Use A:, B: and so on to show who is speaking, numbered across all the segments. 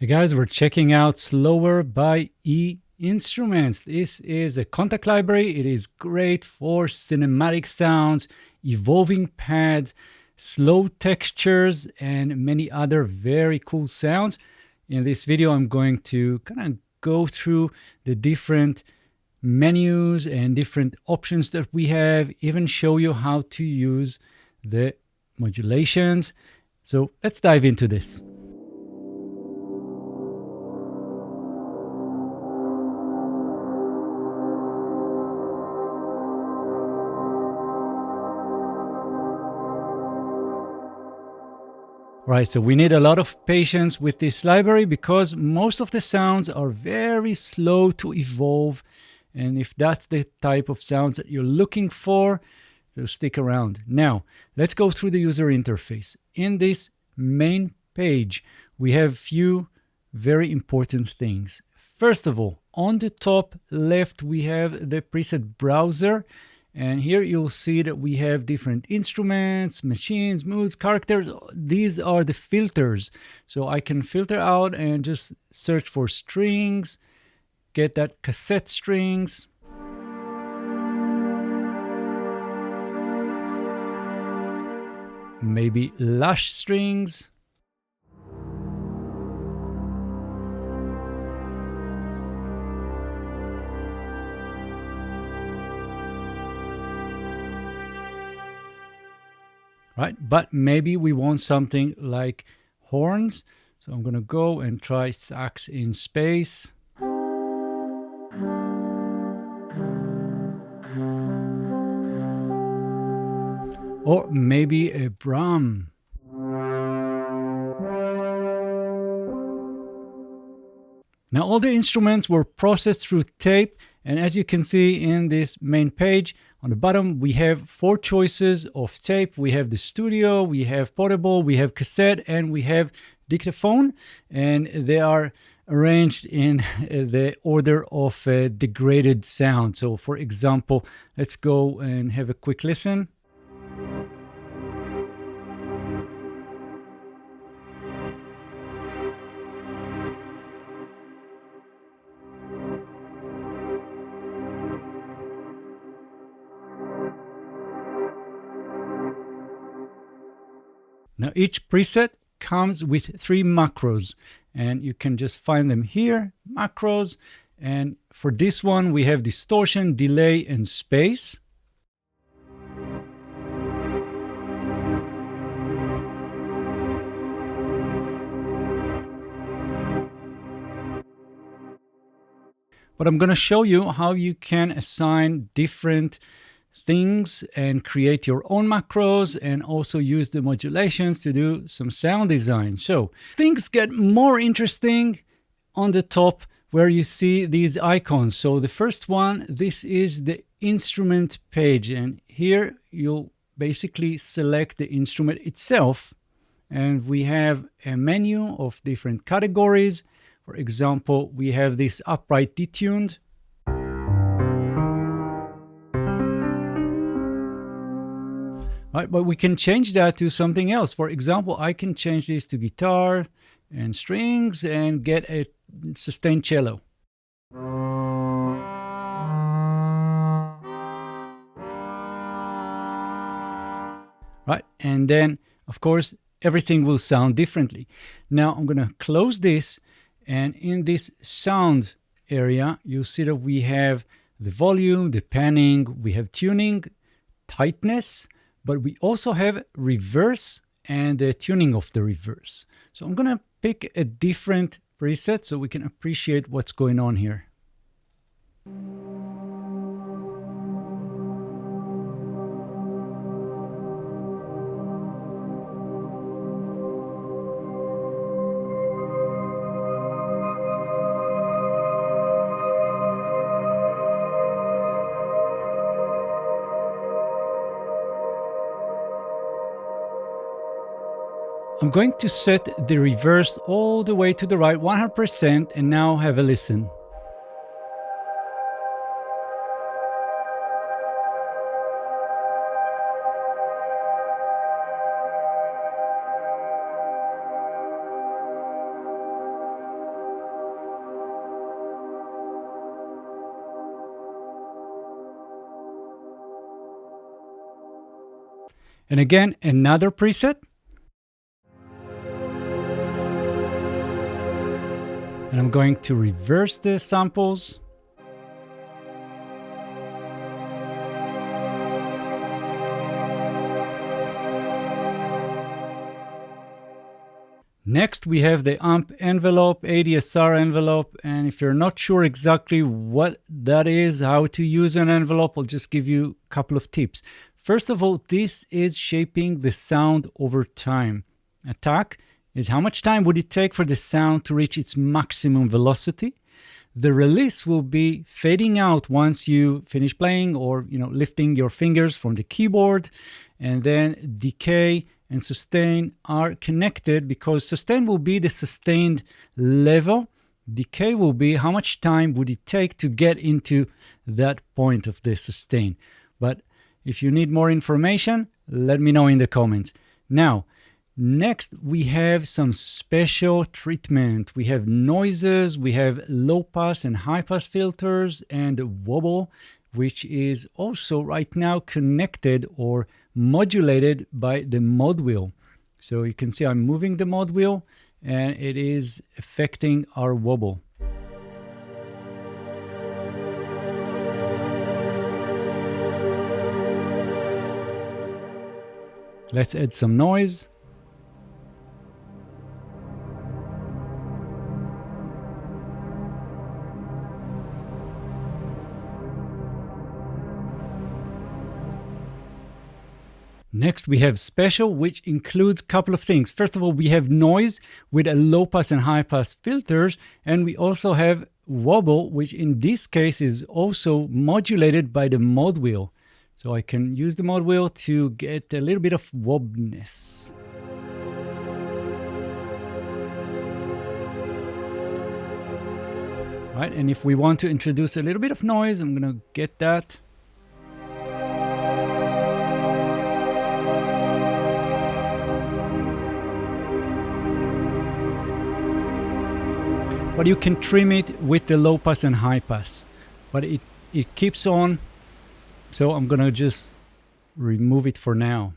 A: Hey guys, we're checking out Slower by E Instruments. This is a Kontakt library. It is great for cinematic sounds, evolving pads, slow textures, and many other very cool sounds. In this video, I'm going to kind of go through the different menus and different options that we have, even show you how to use the modulations. So let's dive into this. Right, so we need a lot of patience with this library because most of the sounds are very slow to evolve. And if that's the type of sounds that you're looking for, so stick around. Now, let's go through the user interface. In this main page, we have few very important things. First of all, on the top left, we have the preset browser. And here you'll see that we have different instruments, machines, moods, characters. These are the filters. So I can filter out and just search for strings, get that cassette strings. Maybe Latch strings. Right? But maybe we want something like horns. So I'm going to go and try sax in space. Or maybe a drum. Now all the instruments were processed through tape, and as you can see in this main page, on the bottom we have 4 choices of tape. We have the studio, we have portable, we have cassette, and we have dictaphone, and they are arranged in the order of degraded sound. So for example, let's go and have a quick listen. Now each preset comes with 3 macros, and you can just find them here, macros. And for this one, we have distortion, delay, and space. But I'm going to show you how you can assign different things and create your own macros and also use the modulations to do some sound design. So things get more interesting on the top where you see these icons. So the first one, this is the instrument page, and here you'll basically select the instrument itself, and we have a menu of different categories. For example, we have this upright detuned. Right, but we can change that to something else. For example, I can change this to guitar and strings and get a sustained cello. Right, and then, of course, everything will sound differently. Now I'm going to close this, and in this sound area, you'll see that we have the volume, the panning, we have tuning, tightness, but we also have reverse and the tuning of the reverse. So I'm going to pick a different preset so we can appreciate what's going on here. I'm going to set the reverse all the way to the right, 100%, and now have a listen. And again, another preset. And I'm going to reverse the samples. Next, we have the amp envelope, ADSR envelope. And if you're not sure exactly what that is, how to use an envelope, I'll just give you a couple of tips. First of all, this is shaping the sound over time. Attack is how much time would it take for the sound to reach its maximum velocity. The release will be fading out once you finish playing or lifting your fingers from the keyboard. And then decay and sustain are connected because sustain will be the sustained level. Decay will be how much time would it take to get into that point of the sustain. But if you need more information, let me know in the comments. Now, next we have some special treatment. We have noises, we have low pass and high pass filters, and wobble, which is also right now connected or modulated by the mod wheel. So you can see I'm moving the mod wheel and it is affecting our wobble. Let's add some noise. Next, we have special, which includes a couple of things. First of all, we have noise with a low pass and high pass filters. And we also have wobble, which in this case is also modulated by the mod wheel. So I can use the mod wheel to get a little bit of wobbness. Right, and if we want to introduce a little bit of noise, I'm going to get that. But you can trim it with the low pass and high pass. But it keeps on. So I'm going to just remove it for now.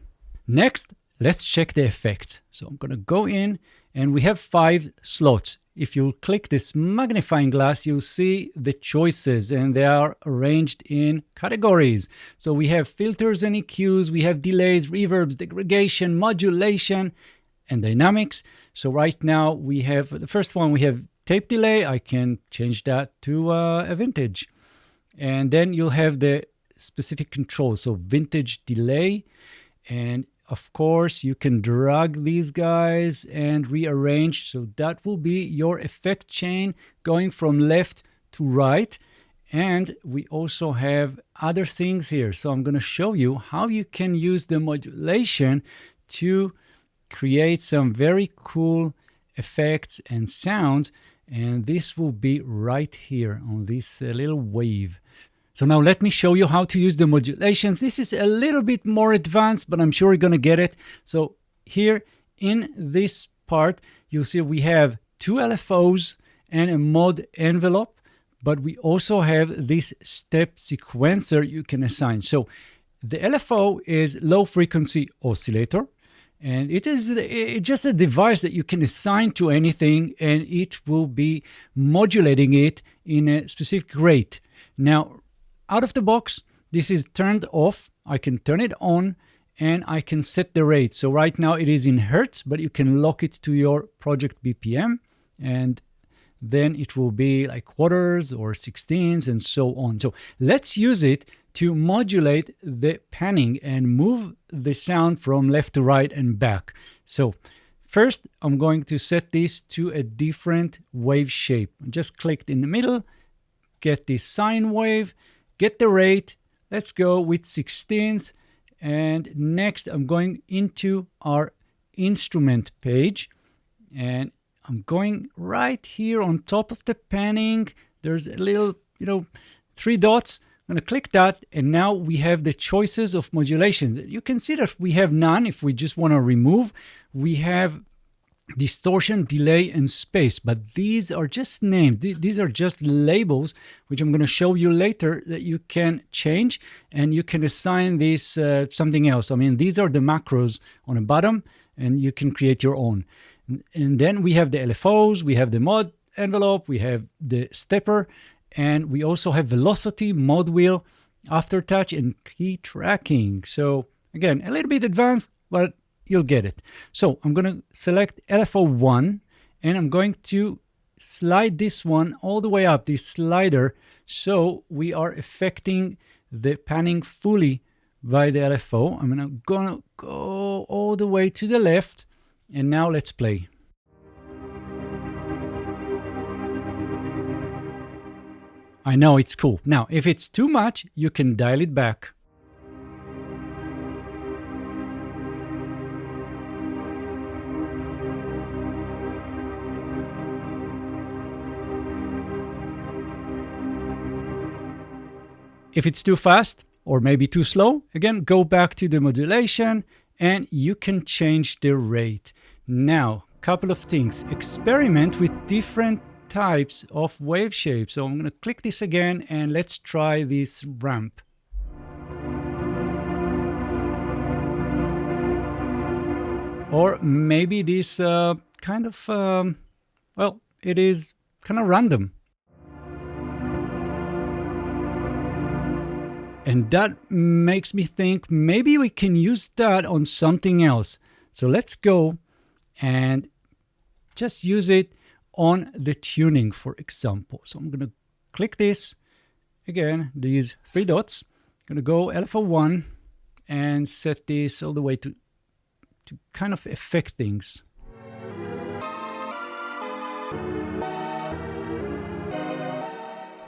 A: Next, let's check the effects. So I'm going to go in and we have 5 slots. If you click this magnifying glass, you'll see the choices and they are arranged in categories. So we have filters and EQs, we have delays, reverbs, degradation, modulation, and dynamics. So right now we have the first one, we have tape delay. I can change that to a vintage. And then you'll have the specific controls. So vintage delay. And of course, you can drag these guys and rearrange. So that will be your effect chain going from left to right. And we also have other things here. So I'm going to show you how you can use the modulation to create some very cool effects and sounds. And this will be right here on this little wave. So now let me show you how to use the modulations. This is a little bit more advanced, but I'm sure you're going to get it. So here in this part, you'll see we have 2 LFOs and a mod envelope, but we also have this step sequencer you can assign. So the LFO is low frequency oscillator. And it is just a device that you can assign to anything and it will be modulating it in a specific rate. Now, out of the box, this is turned off. I can turn it on and I can set the rate. So right now it is in Hertz, but you can lock it to your project BPM and then it will be like quarters or 16ths and so on. So let's use it to modulate the panning and move the sound from left to right and back. So first, I'm going to set this to a different wave shape. I just clicked in the middle, get this sine wave, get the rate. Let's go with 16th. And next, I'm going into our instrument page. And I'm going right here on top of the panning. There's a little, 3 dots. I'm going to click that, and now we have the choices of modulations. You can see that we have none if we just want to remove. We have distortion, delay, and space. But these are just named. These are just labels, which I'm going to show you later, that you can change, and you can assign this something else. I mean, these are the macros on the bottom, and you can create your own. And then we have the LFOs, we have the mod envelope, we have the stepper, and we also have velocity, mod wheel, aftertouch, and key tracking. So again, a little bit advanced, but you'll get it. So I'm going to select LFO1, and I'm going to slide this one all the way up, this slider, so we are affecting the panning fully by the LFO. I'm gonna go all the way to the left, and now let's play. I know it's cool. Now, if it's too much, you can dial it back. If it's too fast or maybe too slow, again, go back to the modulation and you can change the rate. Now, couple of things. Experiment with different types of wave shapes. So I'm going to click this again and let's try this ramp. Or maybe this kind of, well, it is kind of random. And that makes me think maybe we can use that on something else. So let's go and just use it on the tuning, for example. So I'm going to click this again, these three dots. I'm going to go LFO1 and set this all the way to kind of affect things.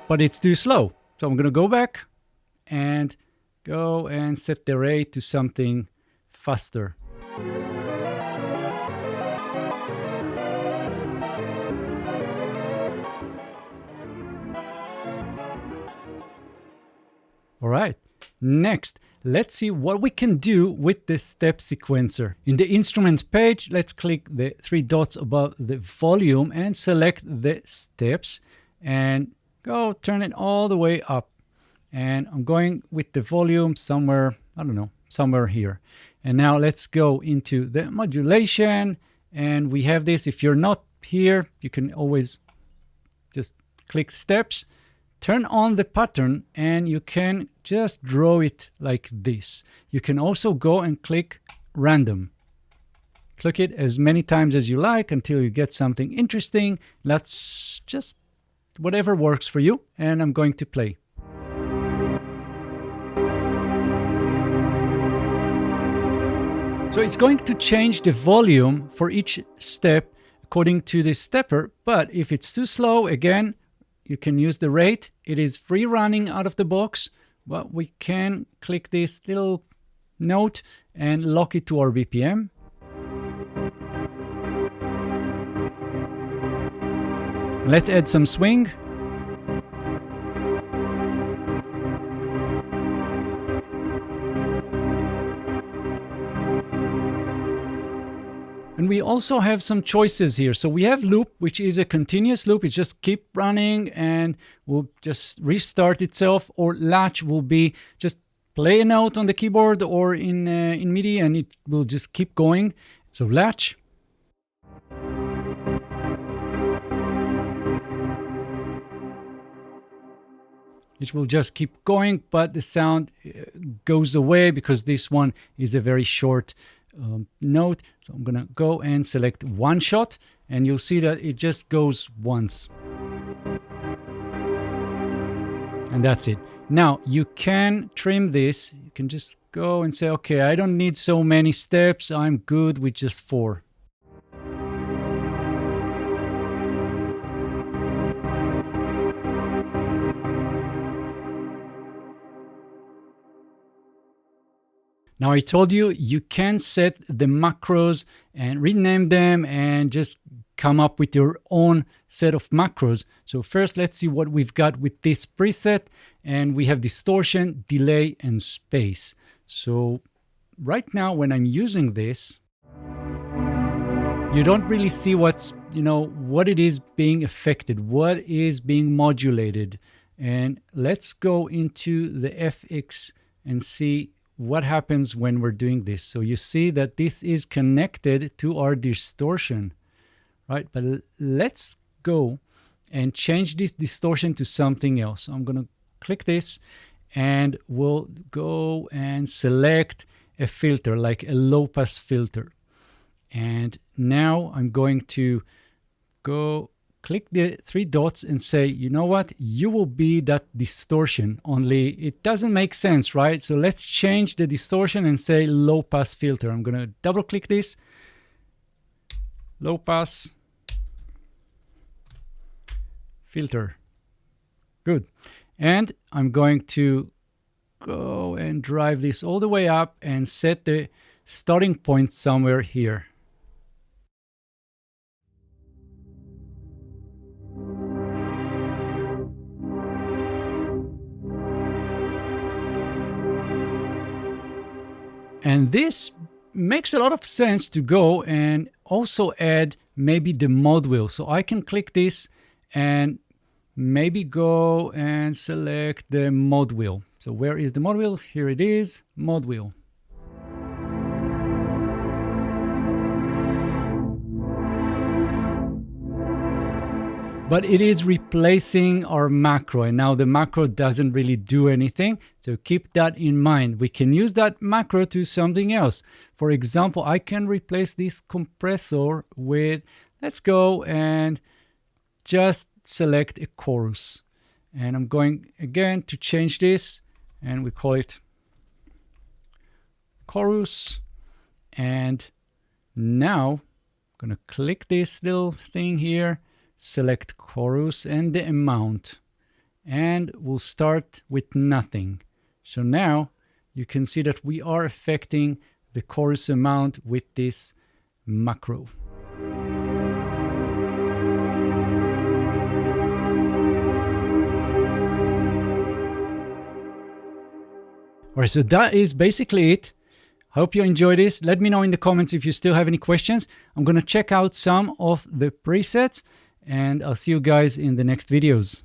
A: But it's too slow. So I'm going to go back and go and set the rate to something faster. All right, next, let's see what we can do with the step sequencer. In the instrument page, let's click the three dots above the volume and select the steps and go turn it all the way up. And I'm going with the volume somewhere, I don't know, somewhere here. And now let's go into the modulation. And we have this. If you're not here, you can always just click steps, turn on the pattern, and you can just draw it like this. You can also go and click random. Click it as many times as you like until you get something interesting. That's just whatever works for you. And I'm going to play. So it's going to change the volume for each step according to the stepper, but if it's too slow, again, you can use the rate. It is free running out of the box, but we can click this little note and lock it to our BPM. Let's add some swing. And we also have some choices here. So we have loop, which is a continuous loop. It just keep running and will just restart itself. Or latch will be just play a note on the keyboard or in MIDI and it will just keep going. So latch. It will just keep going, but the sound goes away because this one is a very short note. So I'm gonna go and select one shot and you'll see that it just goes once. And that's it. Now you can trim this. You can just go and say, okay, I don't need so many steps. I'm good with just 4. Now I told you, you can set the macros and rename them and just come up with your own set of macros. So first, let's see what we've got with this preset. And we have distortion, delay, and space. So right now, when I'm using this, you don't really see what's, what it is being affected, what is being modulated. And let's go into the FX and see what happens when we're doing this. So you see that this is connected to our distortion, right? But let's go and change this distortion to something else. So I'm going to click this and we'll go and select a filter, like a low pass filter. And now I'm going to go click the three dots and say, you know what? You will be that distortion, only it doesn't make sense, right? So let's change the distortion and say low pass filter. I'm going to double click this. Low pass filter. Good. And I'm going to go and drive this all the way up and set the starting point somewhere here. And this makes a lot of sense to go and also add maybe the mod wheel. So I can click this and maybe go and select the mod wheel. So where is the mod wheel? Here it is, mod wheel. But it is replacing our macro, and now the macro doesn't really do anything. So keep that in mind. We can use that macro to something else. For example, I can replace this compressor with, let's go and just select a chorus. And I'm going again to change this, and we call it chorus. And now I'm going to click this little thing here, select chorus and the amount, and we'll start with nothing. So now you can see that we are affecting the chorus amount with this macro. All right, so that is basically it. Hope you enjoyed this. Let me know in the comments if you still have any questions. I'm going to check out some of the presets, and I'll see you guys in the next videos.